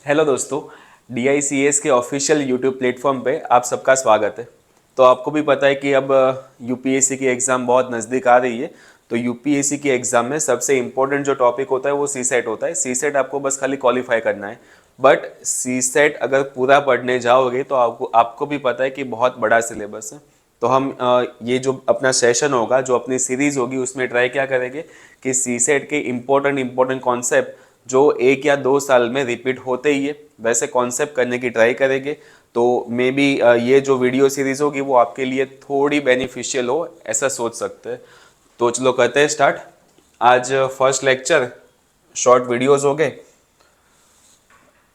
Hello दोस्तों, DICS के official YouTube platform पे आप सबका स्वागत है। तो आपको भी पता है कि अब यूपीएससी की एग्ज़ाम बहुत नज़दीक आ रही है। तो यूपीएससी की एग्ज़ाम में सबसे इम्पोर्टेंट जो टॉपिक होता है वो सी सेट होता है। सी सेट आपको बस खाली क्वालिफाई करना है। बट सी सेट अगर पूरा पढ़ने जाओगे तो आपको आपको भी पता है कि बहुत बड़ा सिलेबस है। तो हम ये जो अपना सेशन होगा, जो अपनी सीरीज़ होगी, उसमें ट्राई क्या करेंगे कि सी सेट के इम्पोर्टेंट कॉन्सेप्ट जो 1 या 2 साल में रिपीट होते ही है वैसे कॉन्सेप्ट करने की ट्राई करेंगे। तो मे बी ये जो वीडियो सीरीज होगी वो आपके लिए थोड़ी बेनिफिशियल हो, ऐसा सोच सकते हैं। तो चलो करते हैं स्टार्ट। आज फर्स्ट लेक्चर शॉर्ट वीडियोस हो गए।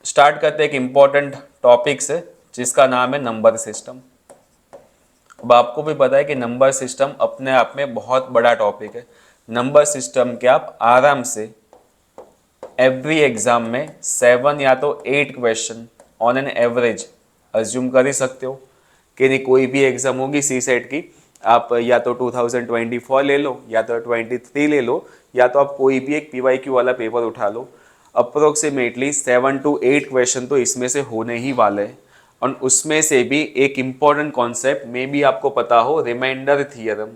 स्टार्ट करते हैं एक इम्पॉर्टेंट टॉपिक से जिसका नाम है नंबर सिस्टम। अब आपको भी पता है कि नंबर सिस्टम अपने आप में बहुत बड़ा टॉपिक है। नंबर सिस्टम के आप आराम से एवरी एग्जाम में 7 या तो 8 question on an average assume कर ही सकते हो कि नहीं। कोई भी एग्जाम होगी सी सेट की, आप या तो 2024 ले लो या तो 23 ले लो या तो आप कोई भी एक PYQ वाला पेपर उठा लो। अप्रोक्सीमेटली 7 to 8 क्वेश्चन तो इसमें से होने ही वाले हैं। और उसमें से भी एक इम्पॉर्टेंट कॉन्सेप्ट मे बी आपको पता हो, रिमाइंडर थियरम।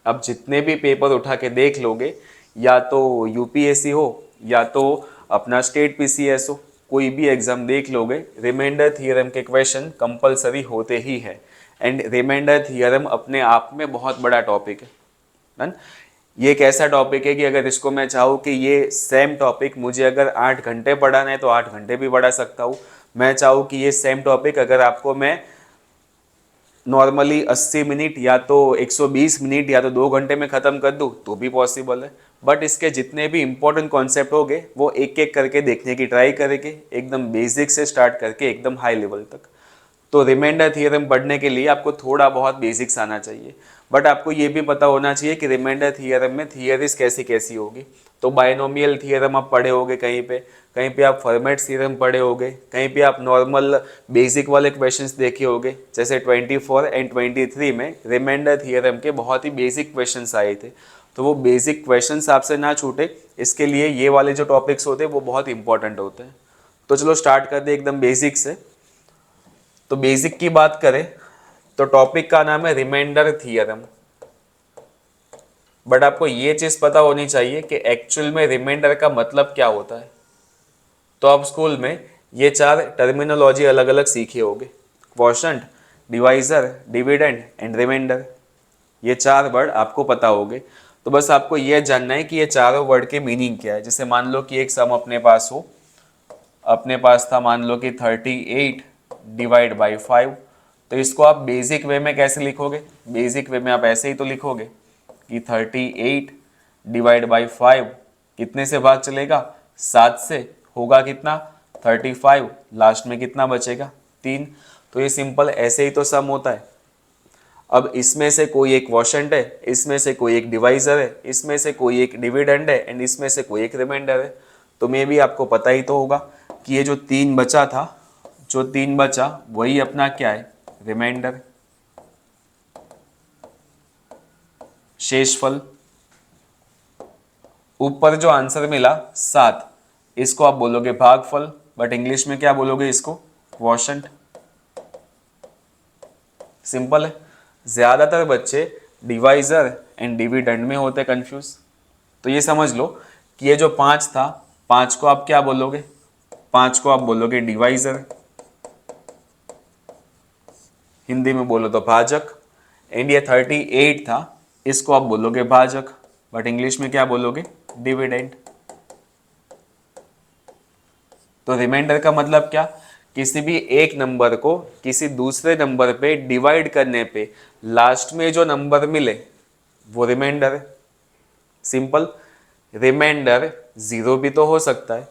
अब जितने भी पेपर उठा के देख लोगे, या तो यूपीएससी हो या तो अपना स्टेट पीसीएस हो, कोई भी एग्जाम देख लोगे, रिमाइंडर थियरम के क्वेश्चन कंपलसरी होते ही है। एंड रिमाइंडर थियरम अपने आप में बहुत बड़ा टॉपिक है। डन। ये एक ऐसा टॉपिक है कि अगर इसको मैं चाहूँ कि ये सेम टॉपिक मुझे अगर 8 घंटे पढ़ाना है तो 8 घंटे भी पढ़ा सकता हूँ। मैं चाहूँ कि ये सेम टॉपिक अगर आपको मैं नॉर्मली 80 मिनट या तो 120 मिनट या तो 2 घंटे में ख़त्म कर दूँ तो भी पॉसिबल है। बट इसके जितने भी इंपॉर्टेंट कॉन्सेप्ट होंगे वो एक एक करके देखने की ट्राई करेंगे, एकदम बेसिक से स्टार्ट करके एकदम हाई लेवल तक। तो रिमाइंडर थियरम पढ़ने के लिए आपको थोड़ा बहुत बेसिक्स आना चाहिए। बट आपको ये भी पता होना चाहिए कि रिमाइंडर थियरम में थियरीज कैसी कैसी होगी। तो बायनोमियल थियरम आप पढ़े होगे कहीं पे आप फॉर्मेट थ्योरम पढ़े होगे, कहीं पे आप नॉर्मल बेसिक वाले क्वेश्चंस देखे होगे। जैसे 24 एंड 23 में रिमाइंडर थियरम के बहुत ही बेसिक क्वेश्चंस आए थे। तो वो बेसिक क्वेश्चंस आपसे ना छूटे, इसके लिए ये वाले जो टॉपिक्स होते हैं वो बहुत इंपॉर्टेंट होते हैं। तो चलो स्टार्ट कर दे एकदम बेसिक से। तो बेसिक की बात करें तो टॉपिक का नाम है रिमाइंडर थियरम। बट आपको ये चीज पता होनी चाहिए कि एक्चुअल में रिमाइंडर का मतलब क्या होता है। तो आप स्कूल में ये 4 टर्मिनोलॉजी अलग अलग सीखे होंगे, quotient, divisor, dividend and remainder. ये 4 वर्ड आपको पता होंगे। तो बस आपको यह जानना है कि ये चारों वर्ड के मीनिंग क्या है। जैसे मान लो कि एक सम अपने पास हो, अपने पास था मान लो कि 38 डिवाइड बाई 5। तो इसको आप बेसिक वे में कैसे लिखोगे? बेसिक वे में आप ऐसे ही तो लिखोगे कि 38 डिवाइड बाई 5 कितने से भाग चलेगा? 7 से। होगा कितना? 35। लास्ट में कितना बचेगा? 3। तो ये सिंपल ऐसे ही तो सम होता है। अब इसमें से कोई एक क्वोशंट है, इसमें से कोई एक डिवाइजर है, इसमें से कोई एक डिविडेंड है एंड इसमें से कोई एक रिमाइंडर है। तो मे भी आपको पता ही तो होगा कि ये जो 3 बचा था, जो 3 बचा वही अपना क्या है? रिमाइंडर, शेषफल। ऊपर जो आंसर मिला 7, इसको आप बोलोगे भागफल, बट इंग्लिश में क्या बोलोगे इसको? क्वोशंट। सिंपल है। ज्यादातर बच्चे डिवाइजर एंड डिविडेंड में होते कंफ्यूज। तो ये समझ लो कि ये जो 5 था, 5 को आप क्या बोलोगे? 5 को आप बोलोगे डिवाइजर, हिंदी में बोलो तो भाजक। एंड ये 38 था, इसको आप बोलोगे भाजक, बट इंग्लिश में क्या बोलोगे? डिविडेंड। तो रिमाइंडर का मतलब क्या? किसी भी एक नंबर को किसी दूसरे नंबर पे डिवाइड करने पे लास्ट में जो नंबर मिले वो रिमाइंडर है। सिंपल। रिमाइंडर 0 भी तो हो सकता है।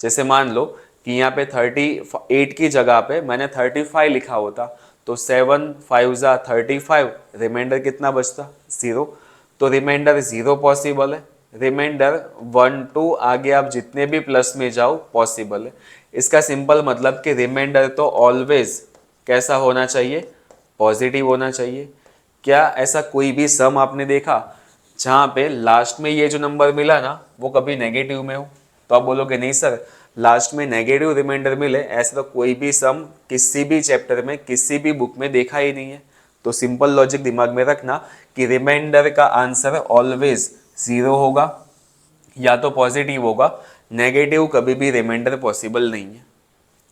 जैसे मान लो कि यहाँ पे 38 की जगह पे मैंने 35 लिखा होता, तो 7 5 जा 35, रिमाइंडर कितना बचता? 0। तो रिमाइंडर 0 पॉसिबल है। रिमाइंडर 1 2 आगे आप जितने भी प्लस में जाओ पॉसिबल है। इसका सिंपल मतलब कि रिमाइंडर तो ऑलवेज कैसा होना चाहिए? पॉजिटिव होना चाहिए। क्या ऐसा कोई भी सम आपने देखा जहाँ पे लास्ट में ये जो नंबर मिला ना वो कभी नेगेटिव में हो। तो आप बोलोगे नहीं सर, लास्ट में नेगेटिव रिमाइंडर मिले ऐसा तो कोई भी सम किसी भी चैप्टर में किसी भी बुक में देखा ही नहीं है। तो सिंपल लॉजिक दिमाग में रखना कि रिमाइंडर का आंसर ऑलवेज 0 होगा या तो पॉजिटिव होगा, नेगेटिव कभी भी रिमाइंडर पॉसिबल नहीं है।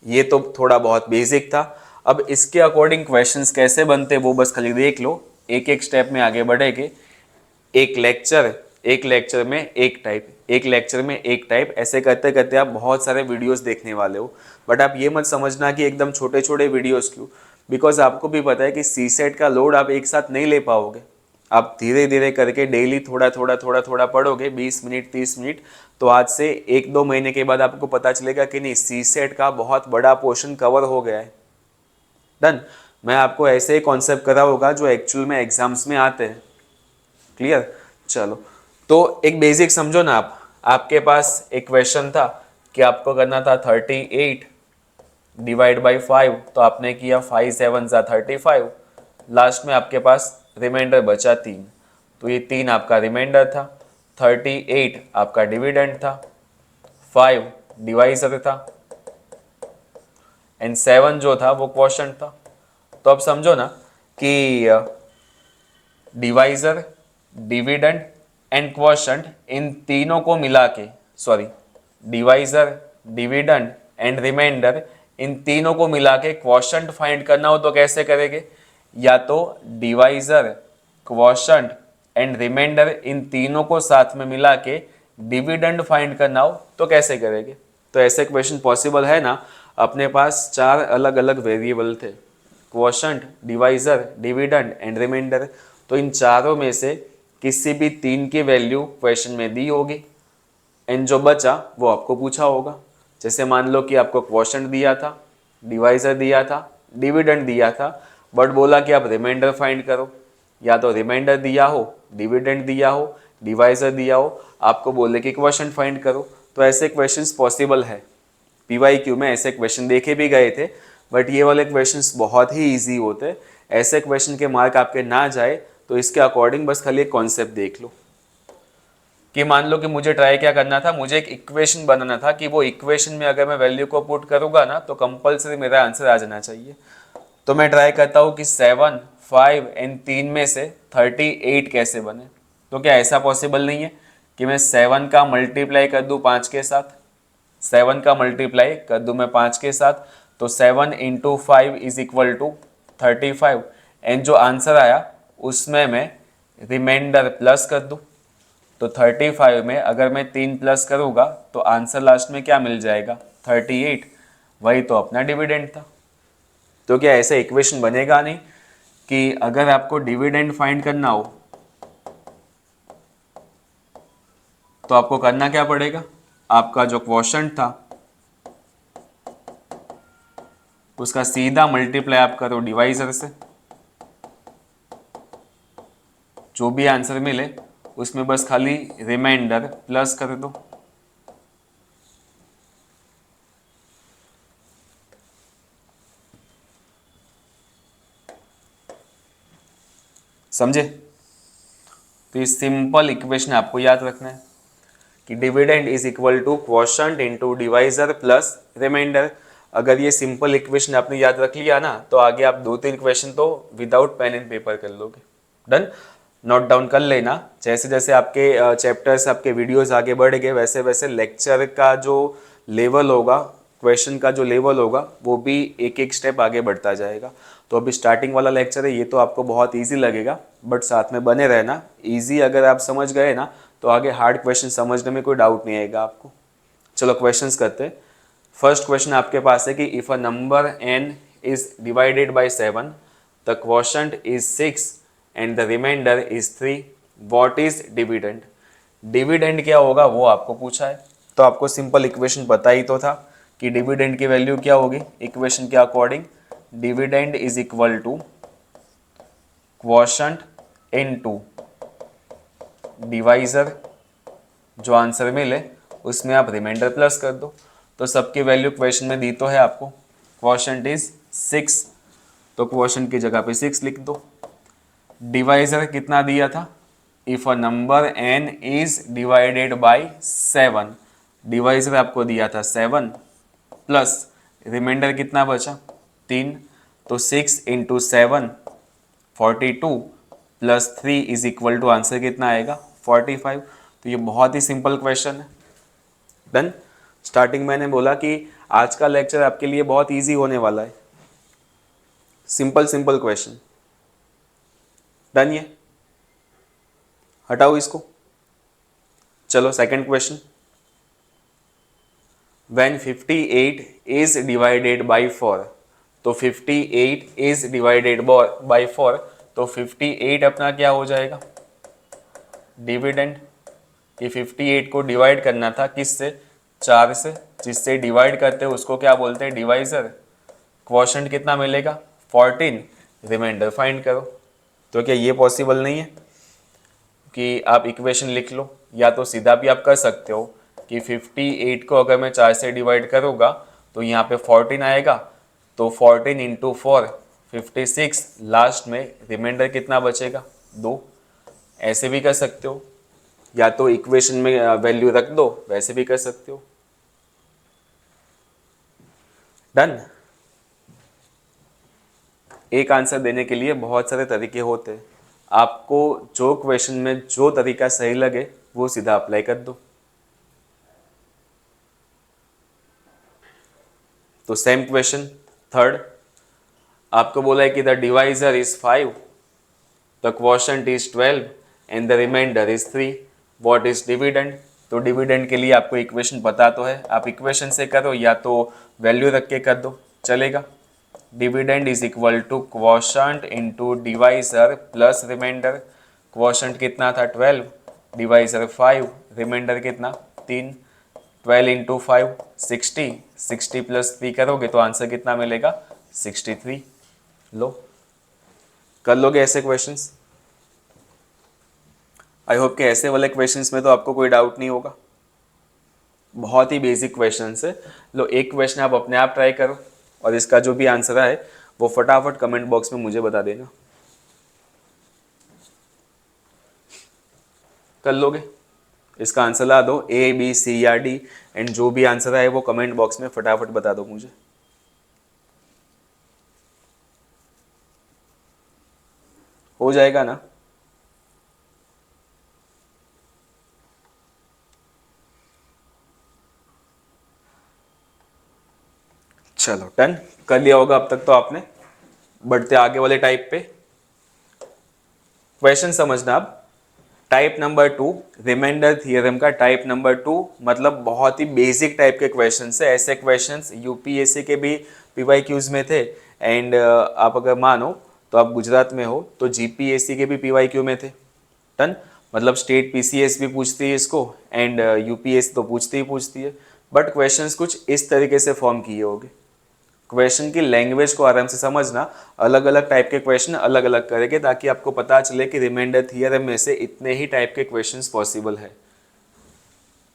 ये तो थोड़ा बहुत बेसिक था। अब इसके अकॉर्डिंग क्वेश्चंस कैसे बनते वो बस खाली देख लो, एक एक स्टेप में आगे बढ़ेंगे। एक लेक्चर में एक टाइप, एक लेक्चर में एक टाइप, ऐसे करते करते आप बहुत सारे वीडियोस देखने वाले हो। बट आप ये मत समझना कि एकदम छोटे छोटे वीडियोस क्यों, बिकॉज आपको भी पता है कि सी सेट का लोड आप एक साथ नहीं ले पाओगे। आप धीरे धीरे करके डेली थोड़ा थोड़ा थोड़ा थोड़ा पढ़ोगे, 20 मिनट 30 मिनट, तो आज से 1-2 महीने के बाद आपको पता चलेगा कि नहीं सी सेट का बहुत बड़ा पोर्शन कवर हो गया है। डन। मैं आपको ऐसे ही कॉन्सेप्ट कराऊंगा जो एक्चुअल में एग्जाम्स में आते हैं। क्लियर। चलो, तो एक बेसिक समझो ना आप, आपके पास एक क्वेश्चन था कि आपको करना था 38 डिवाइड बाई 5, तो आपने किया 5 7 35, लास्ट में आपके पास रिमाइंडर बचा 3, तो ये 3 आपका रिमाइंडर था, 38 आपका डिविडेंड था, 5 डिवाइजर था एंड 7 जो था वो क्वोशंट था। तो अब समझो ना कि डिवाइजर, डिविडेंड एंड क्वोशंट इन तीनों को मिला के, sorry, divisor, dividend and remainder इन तीनों को मिला के क्वोशंट फाइंड करना हो तो कैसे करेंगे? या तो डिवाइजर, क्वोशंट एंड रिमाइंडर इन तीनों को साथ में मिला के डिविडेंड फाइंड करना हो तो कैसे करेंगे? तो ऐसे क्वेश्चन पॉसिबल है ना। अपने पास 4 अलग अलग वेरिएबल थे, quotient, divisor, dividend and remainder. तो इन चारों में से किसी भी 3 की वैल्यू क्वेश्चन में दी होगी एंड जो बचा वो आपको पूछा होगा। जैसे मान लो कि आपको क्वोशंट दिया था, डिवाइजर दिया था, डिविडेंड दिया था, बट बोला कि आप रिमाइंडर फाइंड करो। या तो रिमाइंडर दिया हो, डिविडेंड दिया हो, डिवाइजर दिया हो, आपको बोले कि क्वोशंट फाइंड करो। तो ऐसे क्वेश्चंस पॉसिबल है। पीवाईक्यू में ऐसे क्वेश्चन देखे भी गए थे, बट ये वाले क्वेश्चंस बहुत ही ईजी होते। ऐसे क्वेश्चन के मार्क आपके ना जाए तो इसके अकॉर्डिंग बस खाली एक कॉन्सेप्ट देख लो कि मान लो कि मुझे ट्राई क्या करना था, मुझे एक इक्वेशन बनाना था कि वो इक्वेशन में अगर मैं वैल्यू को पुट करूंगा ना तो कंपलसरी मेरा आंसर आ जाना चाहिए। तो मैं ट्राई करता हूँ कि 7, 5 एंड 3 में से 38 कैसे बने। तो क्या ऐसा पॉसिबल नहीं है कि मैं 7 का मल्टीप्लाई कर दूँ 5 के साथ, 7 का मल्टीप्लाई कर दूँ मैं 5 के साथ, तो 7 into 5 is equal to 35 and जो आंसर आया उसमें मैं रिमाइंडर प्लस कर दूँ। तो 35 में अगर मैं 3 प्लस करूँगा तो आंसर लास्ट में क्या मिल जाएगा? 38। वही तो अपना डिविडेंड था। तो क्या ऐसा इक्वेशन बनेगा नहीं कि अगर आपको डिविडेंड फाइंड करना हो तो आपको करना क्या पड़ेगा? आपका जो क्वोशंट था उसका सीधा मल्टीप्लाई आप करो डिवाइजर से, जो भी आंसर मिले उसमें बस खाली रिमाइंडर प्लस कर दो। समझे? तो ये सिंपल इक्वेशन आपको याद रखना है कि dividend is equal to quotient into divisor plus remainder. अगर ये सिंपल इक्वेशन आपने याद रख लिया ना तो आगे आप 2-3 क्वेश्चन तो विदाउट पेन एंड पेपर कर लोगे। डन। नोट डाउन कर लेना। जैसे जैसे आपके चैप्टर्स, आपके वीडियोस आगे बढ़ेंगे वैसे वैसे लेक्चर का जो लेवल होगा, क्वेश्चन का जो लेवल होगा वो भी एक एक स्टेप आगे बढ़ता जाएगा। तो अभी स्टार्टिंग वाला लेक्चर है, ये तो आपको बहुत ईजी लगेगा, बट साथ में बने रहना। ईजी अगर आप समझ गए ना तो आगे हार्ड क्वेश्चन समझने में कोई डाउट नहीं आएगा आपको। चलो क्वेश्चंस करते हैं। फर्स्ट क्वेश्चन आपके पास है कि if a number n is divided by 7, the quotient is 6 and the remainder is 3, what is dividend. Dividend क्या होगा वो आपको पूछा है। तो आपको सिंपल इक्वेशन पता ही तो था कि डिविडेंड की वैल्यू क्या होगी। इक्वेशन के according dividend is equal to quotient into divisor, जो आंसर मिले उसमें आप रिमाइंडर प्लस कर दो। तो सबकी वैल्यू क्वेश्चन में दी तो है आपको। क्वोशंट इज 6, तो क्वोशंट की जगह पे 6 लिख दो। डिवाइजर कितना दिया था? If a number n is divided by 7, divisor आपको दिया था 7 प्लस रिमाइंडर कितना बचा 3, तो 6 into 7 42 plus 3 is equal to answer कितना आएगा 45। तो ये बहुत ही सिंपल क्वेश्चन है। डन। स्टार्टिंग मैंने बोला कि आज का लेक्चर आपके लिए बहुत इजी होने वाला है, सिंपल सिंपल क्वेश्चन। डन। ये हटाओ इसको। चलो second question. When 58 is divided bye 4, तो 58 इज डिवाइडेड बाय 4, तो 58 अपना क्या हो जाएगा डिविडेंड। ये 58 को डिवाइड करना था किससे 4 से, जिससे डिवाइड करते हैं उसको क्या बोलते हैं डिवाइजर। क्वोशंट कितना मिलेगा 14, रिमाइंडर फाइंड करो। तो क्या ये पॉसिबल नहीं है कि आप इक्वेशन लिख लो, या तो सीधा भी आप कर सकते हो कि 58 को अगर मैं 4 से डिवाइड करूँगा तो यहाँ पे 14 आएगा, तो 14 इंटू 4 56, लास्ट में रिमाइंडर कितना बचेगा 2। ऐसे भी कर सकते हो, या तो इक्वेशन में वैल्यू रख दो, वैसे भी कर सकते हो। डन। एक आंसर देने के लिए बहुत सारे तरीके होते हैं, आपको जो क्वेश्चन में जो तरीका सही लगे वो सीधा अप्लाई कर दो। तो सेम क्वेश्चन थर्ड, आपको बोला है कि the divisor is 5, the quotient is 12 and the remainder is 3, what is dividend. तो डिविडेंड के लिए आपको इक्वेशन पता तो है, आप इक्वेशन से करो या तो वैल्यू रख के कर दो चलेगा। Dividend is equal to quotient into divisor plus remainder. Quotient कितना था 12, डिवाइजर 5, रिमाइंडर कितना 3, 12 इंटू 5 60, 60 प्लस 3 करोगे तो आंसर कितना मिलेगा 63। लो कर लोगे ऐसे क्वेश्चंस। आई होप कि ऐसे वाले क्वेश्चंस में तो आपको कोई डाउट नहीं होगा, बहुत ही बेसिक क्वेश्चंस है। लो एक क्वेश्चन आप अपने आप ट्राई करो और इसका जो भी आंसर है वो फटाफट कमेंट बॉक्स में मुझे बता देना। कर लोगे, इसका आंसर ला दो A B C या D, एंड जो भी आंसर है वो कमेंट बॉक्स में फटाफट बता दो मुझे। हो जाएगा ना। चलो डन, कर लिया होगा अब तक तो आपने। बढ़ते आगे वाले टाइप पे। क्वेश्चन समझना अब। टाइप नंबर 2, रिमाइंडर थ्योरम का टाइप नंबर 2 मतलब बहुत ही बेसिक टाइप के क्वेश्चन है। ऐसे क्वेश्चंस यूपीएससी के भी पीवाईक्यूज में थे, एंड आप अगर मानो तो आप गुजरात में हो तो जीपीएससी के भी पीवाईक्यू में थे। डन। मतलब स्टेट पीसीएस भी पूछती है इसको, एंड यूपीएससी तो पूछती है, बट क्वेश्चंस कुछ इस तरीके से फॉर्म किए होंगे। क्वेश्चन की लैंग्वेज को आराम से समझना, अलग अलग टाइप के क्वेश्चन अलग अलग करेंगे ताकि आपको पता चले कि रिमाइंडर थ्योरम में से इतने ही टाइप के क्वेश्चंस पॉसिबल है।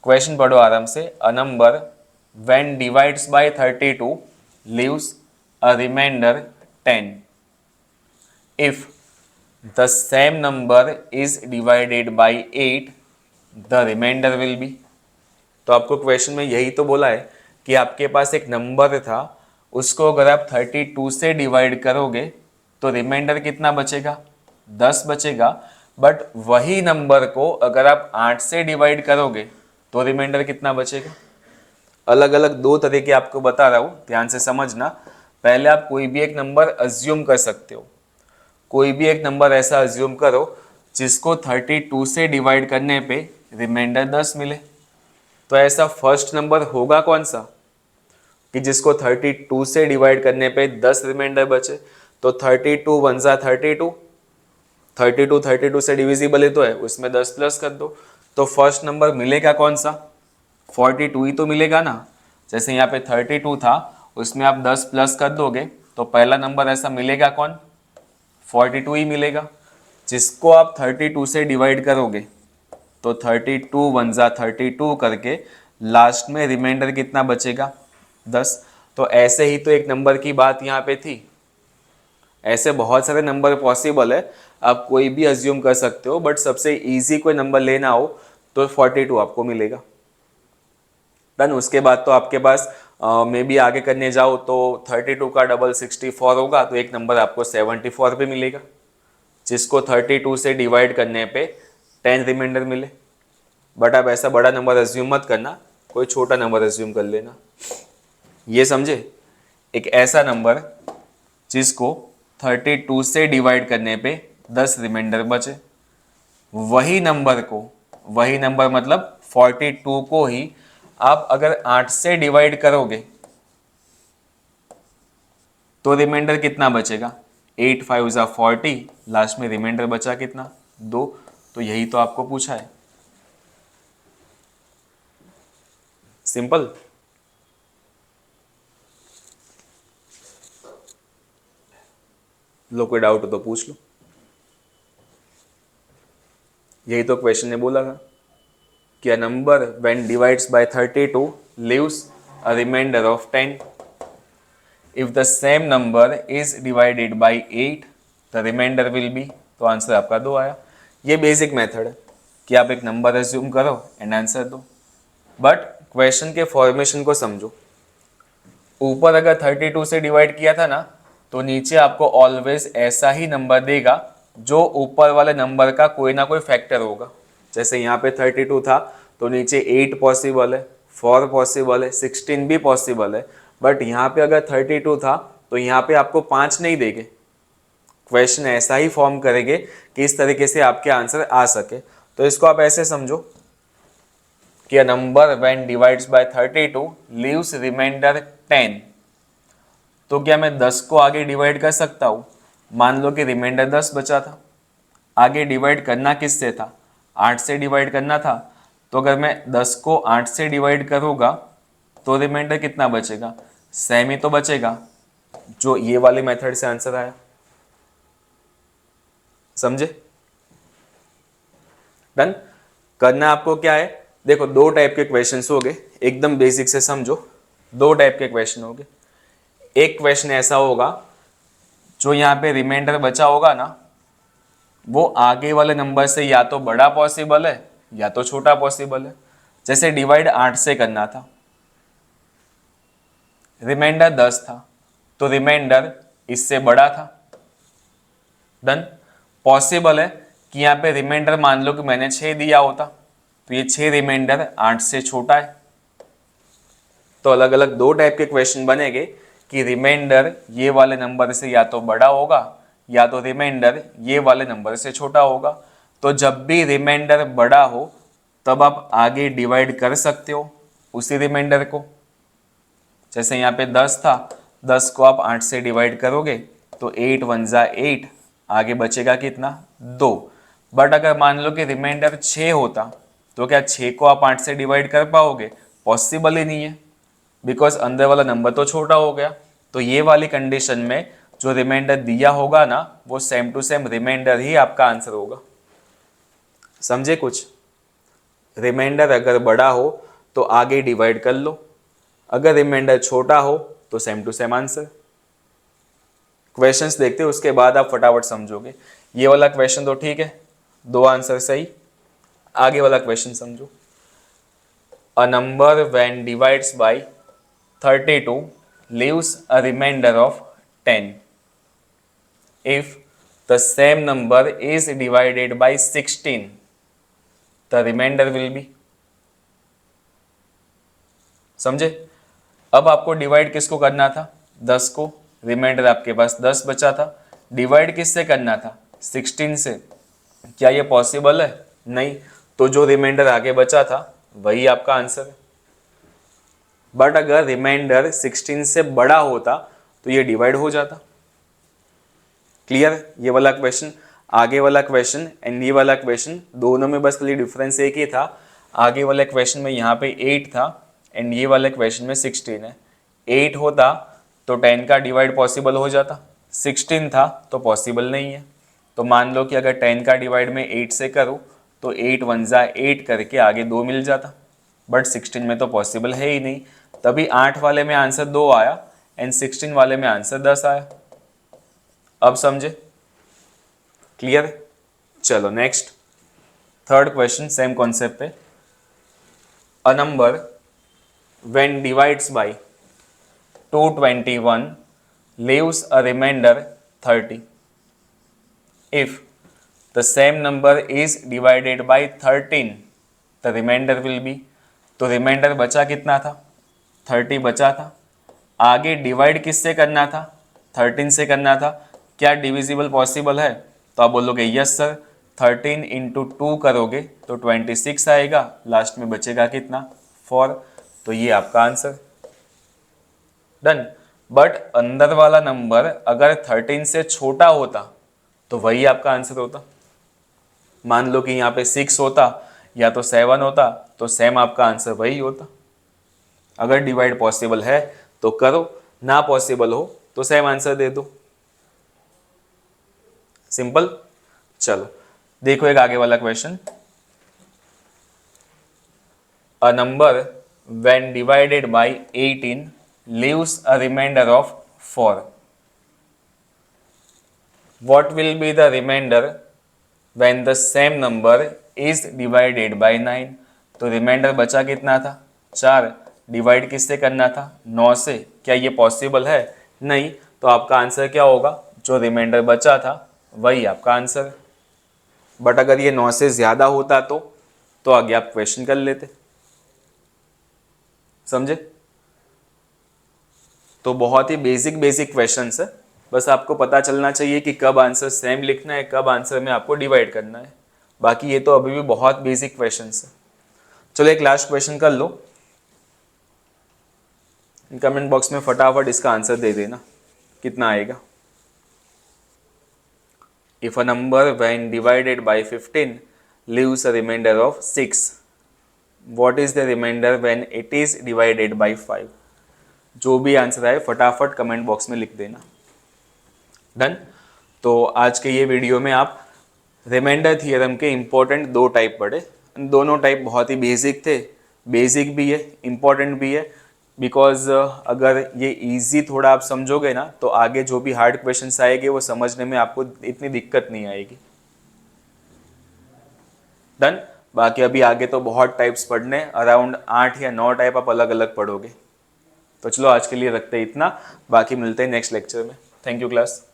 क्वेश्चन पढ़ो आराम से। A number when divides by 32 leaves a remainder 10 if the same number is divided by 8 the remainder will be. तो आपको क्वेश्चन में यही तो बोला है कि आपके पास एक नंबर था, उसको अगर आप 32 से डिवाइड करोगे तो रिमाइंडर कितना बचेगा 10 बचेगा, बट वही नंबर को अगर आप 8 से डिवाइड करोगे तो रिमाइंडर कितना बचेगा। अलग अलग दो तरीके आपको बता रहा हूँ, ध्यान से समझना। पहले आप कोई भी एक नंबर अज्यूम कर सकते हो, कोई भी एक नंबर ऐसा अज्यूम करो जिसको 32 से डिवाइड करने पे रिमाइंडर 10 मिले। तो ऐसा फर्स्ट नंबर होगा कौन सा कि जिसको 32 से डिवाइड करने पे 10 रिमाइंडर बचे। तो 32 वन जा 32, 32 से डिविजिबल ही तो है, उसमें 10 प्लस कर दो। तो फर्स्ट नंबर मिलेगा कौन सा 42 ही तो मिलेगा ना। जैसे यहाँ पे 32 था, उसमें आप 10 प्लस कर दोगे तो पहला नंबर ऐसा मिलेगा कौन 42 ही मिलेगा। जिसको आप 32 से डिवाइड करोगे तो 32 वन जा 32 करके लास्ट में रिमाइंडर कितना बचेगा 10। तो ऐसे ही तो एक नंबर की बात यहाँ पे थी, ऐसे बहुत सारे नंबर पॉसिबल है, आप कोई भी अज्यूम कर सकते हो, बट सबसे इजी कोई नंबर लेना हो तो 42 आपको मिलेगा। डन। उसके बाद तो आपके पास मे बी आगे करने जाओ तो 32 का डबल 64 होगा, तो एक नंबर आपको 74 पे मिलेगा, जिसको 32 से डिवाइड करने पे 10 रिमाइंडर मिले। बट आप ऐसा बड़ा नंबर अज्यूम मत करना, कोई छोटा नंबर अज्यूम कर लेना। ये समझे? एक ऐसा नंबर जिसको 32 से डिवाइड करने पे 10 रिमाइंडर बचे, वही नंबर मतलब 42 को ही आप अगर 8 से डिवाइड करोगे तो रिमाइंडर कितना बचेगा? 8 5 ज़ा 40, लास्ट में रिमाइंडर बचा कितना? 2। तो यही तो आपको पूछा है। सिंपल। लो, कोई डाउट हो तो पूछ लो। यही तो क्वेश्चन ने बोला था कि a number when divides by 32 leaves a remainder of 10। If the same number is divided by 8 the remainder will be. तो आंसर आपका 2 आया। ये बेसिक मेथड है कि आप एक नंबर एज्यूम करो एंड आंसर दो। बट क्वेश्चन के फॉर्मेशन को समझो। ऊपर अगर 32 से डिवाइड किया था ना, तो नीचे आपको ऑलवेज ऐसा ही नंबर देगा जो ऊपर वाले नंबर का कोई ना कोई फैक्टर होगा। जैसे यहाँ पे 32 था तो नीचे 8 पॉसिबल है, 4 पॉसिबल है, 16 भी पॉसिबल है। बट यहाँ पे अगर 32 था तो यहाँ पे आपको 5 नहीं देंगे। क्वेश्चन ऐसा ही फॉर्म करेंगे कि इस तरीके से आपके आंसर आ सके। तो इसको आप ऐसे समझो कि a number when divides by 32 leaves remainder 10। तो क्या मैं 10 को आगे डिवाइड कर सकता हूँ? मान लो कि रिमाइंडर 10 बचा था, आगे डिवाइड करना किससे था? 8 से डिवाइड करना था। तो अगर मैं 10 को 8 से डिवाइड करूँगा तो रिमाइंडर कितना बचेगा? सेम ही तो बचेगा, जो ये वाले मेथड से आंसर आया। समझे? डन। करना आपको क्या है, देखो 2 टाइप के क्वेश्चंस हो गए, एकदम बेसिक से समझो। 2 टाइप के क्वेश्चन हो गए। एक क्वेश्चन ऐसा होगा जो यहाँ पे रिमाइंडर बचा होगा ना, वो आगे वाले नंबर से या तो बड़ा पॉसिबल है या तो छोटा पॉसिबल है। जैसे डिवाइड 8 से करना था, रिमाइंडर 10 था, तो रिमाइंडर इससे बड़ा था। डन। पॉसिबल है कि यहाँ पे रिमाइंडर मान लो कि मैंने 6 दिया होता, तो ये 6 रिमाइंडर 8 से छोटा है। तो अलग अलग 2 टाइप के क्वेश्चन बनेंगे कि रिमाइंडर ये वाले नंबर से या तो बड़ा होगा या तो रिमाइंडर ये वाले नंबर से छोटा होगा। तो जब भी रिमाइंडर बड़ा हो तब आप आगे डिवाइड कर सकते हो उसी रिमाइंडर को। जैसे यहाँ पे 10 था, 10 को आप 8 से डिवाइड करोगे तो 8 1 ज़ा 8, आगे बचेगा कितना? 2। बट अगर मान लो कि रिमाइंडर 6 होता तो क्या 6 को आप 8 से डिवाइड कर पाओगे? पॉसिबल ही नहीं है, बिकॉज अंदर वाला नंबर तो छोटा हो गया। तो ये वाली कंडीशन में जो रिमाइंडर दिया होगा ना, वो सेम टू सेम रिमाइंडर ही आपका आंसर होगा। समझे कुछ? रिमाइंडर अगर बड़ा हो तो आगे डिवाइड कर लो, अगर रिमाइंडर छोटा हो तो same to same answer. Questions देखते हैं, उसके बाद आप फटाफट समझोगे। ये वाला क्वेश्चन तो ठीक है, 2 आंसर सही। आगे वाला क्वेश्चन समझो। अ number when divides by 32 leaves a remainder of 10 if the same number is divided by 16 the remainder will be। समझे? अब आपको डिवाइड किसको करना था? 10 को। रिमाइंडर आपके पास 10 बचा था, डिवाइड किससे करना था? 16 से। क्या ये पॉसिबल है? नहीं। तो जो रिमाइंडर आगे बचा था वही आपका आंसर है। बट अगर रिमाइंडर 16 से बड़ा होता तो ये डिवाइड हो जाता। क्लियर? ये वाला क्वेश्चन, आगे वाला क्वेश्चन एंड ये वाला क्वेश्चन, दोनों में बस खाली डिफरेंस एक ही था। आगे वाले क्वेश्चन में यहाँ पे 8 था एंड ये वाले क्वेश्चन में 16 है। 8 होता तो 10 का डिवाइड पॉसिबल हो जाता, 16 था तो पॉसिबल नहीं है। तो मान लो कि अगर 10 का डिवाइड में 8 से करूँ तो 8 1 ज़ा 8 करके आगे 2 मिल जाता, बट 16 में तो पॉसिबल है ही नहीं। तभी 8 वाले में आंसर 2 आया एंड 16 वाले में आंसर 10 आया। अब समझे? क्लियर? चलो next, third question same concept पे। A number when divides by 221 leaves a remainder 30. If the same number is divided by 13, the remainder will be, तो रिमाइंडर बचा कितना था? 30 बचा था। आगे डिवाइड किससे करना था? 13 से करना था। क्या डिविजिबल पॉसिबल है? तो आप बोलोगे यस सर, 13 इंटू 2 करोगे तो 26 आएगा, लास्ट में बचेगा कितना? 4। तो ये आपका आंसर। डन। बट अंदर वाला नंबर अगर 13 से छोटा होता तो वही आपका आंसर होता। मान लो कि यहाँ पे 6 होता या तो 7 होता, तो सेम आपका आंसर वही होता। अगर डिवाइड पॉसिबल है तो करो, ना पॉसिबल हो तो सेम आंसर दे दो। सिंपल। चलो देखो एक आगे वाला question. A number when divided bye 18 leaves a remainder of 4. What will be the remainder when the same number is divided by 9? तो रिमाइंडर बचा कितना था? 4। डिवाइड किससे करना था? 9 से। क्या ये पॉसिबल है? नहीं। तो आपका आंसर क्या होगा? जो रिमाइंडर बचा था वही आपका आंसर। बट अगर ये 9 से ज्यादा होता तो आगे आप क्वेश्चन कर लेते। समझे? तो बहुत ही बेसिक क्वेश्चंस है, बस आपको पता चलना चाहिए कि कब आंसर सेम लिखना है, कब आंसर में आपको डिवाइड करना है। बाकी ये तो अभी भी बहुत बेसिक क्वेश्चंस है। चलो एक लास्ट क्वेश्चन कर लो, कमेंट बॉक्स में फटाफट इसका आंसर दे देना कितना आएगा। If a number when divided by 15 leaves a remainder of 6, what is the remainder when it is divided by 5? जो भी आंसर आए फटाफट कमेंट बॉक्स में लिख देना। डन। तो आज के ये वीडियो में आप रिमाइंडर थ्योरम के इंपॉर्टेंट 2 टाइप पढ़े। दोनों टाइप बहुत ही बेसिक थे, बेसिक भी है, इंपॉर्टेंट भी है। बिकॉज अगर ये इजी थोड़ा आप समझोगे ना तो आगे जो भी हार्ड क्वेश्चंस आएंगे वो समझने में आपको इतनी दिक्कत नहीं आएगी। डन। बाकी अभी आगे तो बहुत टाइप्स पढ़ने, अराउंड 8 या 9 टाइप आप अलग अलग पढ़ोगे। तो चलो आज के लिए रखते हैं इतना, बाकी मिलते हैं नेक्स्ट लेक्चर में। Thank you class.